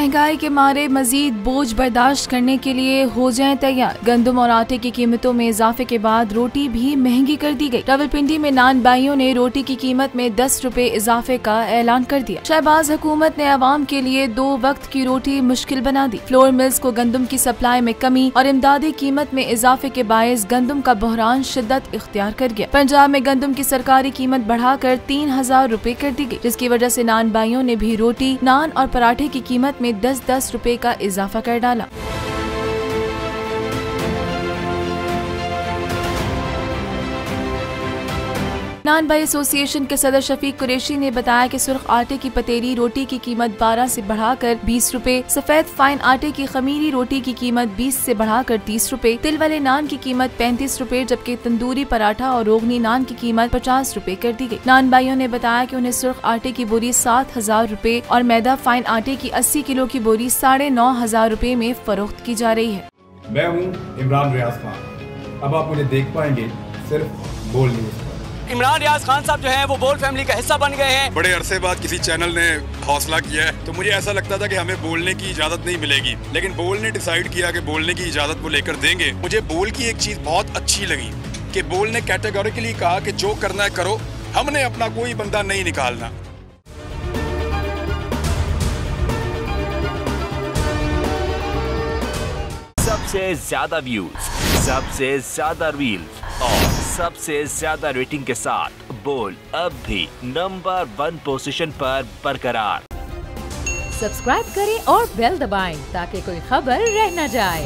महंगाई के मारे मजीद बोझ बर्दाश्त करने के लिए हो जाएं तैयार। गंदम और आटे की कीमतों में इजाफे के बाद रोटी भी महंगी कर दी गई। रावलपिंडी में नान बाइयों ने रोटी की कीमत में 10 रुपए इजाफे का ऐलान कर दिया। शहबाज हुकूमत ने अवाम के लिए 2 वक्त की रोटी मुश्किल बना दी। फ्लोर मिल्स को गंदम की सप्लाई में कमी और इमदादी कीमत में इजाफे के बायस गंदम का बहरान शिद्दत इख्तियार कर गया। पंजाब में गंदम की सरकारी कीमत बढ़ाकर 3000 रुपए कर दी गई, जिसकी वजह से नान बाइयों ने भी रोटी, नान और पराठे की कीमत में 10-10 रुपए का इजाफा कर डाला। नान बाई एसोसिएशन के सदर शफीक कुरैशी ने बताया कि सुर्ख आटे की पतेरी रोटी की कीमत 12 से बढ़ाकर 20 रुपए, सफेद फाइन आटे की खमीरी रोटी की कीमत 20 से बढ़ाकर 30 रुपए, तिल वाले नान की कीमत 35 रुपए, जबकि तंदूरी पराठा और रोगनी नान की कीमत 50 रुपए कर दी गई। नान बाइयों ने बताया कि उन्हें सुर्ख आटे की बोरी 7000 रुपए और मैदा फाइन आटे की 80 किलो की बोरी 9500 रुपए में फरोख्त की जा रही है। मैं हूँ इमरान रियाज खान। अब आप मुझे देख पाएंगे सिर्फ बोल न्यूज़। इमरान रियाज खान साहब जो हैं वो बोल फैमिली का हिस्सा बन गए हैं। बड़े अरसे बाद किसी चैनल ने हौसला किया है, तो मुझे ऐसा लगता था कि हमें बोलने की इजाजत नहीं मिलेगी, लेकिन बोल ने डिसाइड किया कि बोलने की इजाजत वो लेकर देंगे। मुझे बोल की एक चीज बहुत अच्छी लगी कि बोल ने कैटेगोरिकली कहा कि जो करना है करो, हमने अपना कोई बंदा नहीं निकालना। सबसे ज्यादा व्यूज, सबसे ज्यादा रील्स और सबसे ज्यादा रेटिंग के साथ बोल अब भी नंबर 1 पोजीशन पर बरकरार। सब्सक्राइब करें और बेल दबाएं ताकि कोई खबर रह न जाए।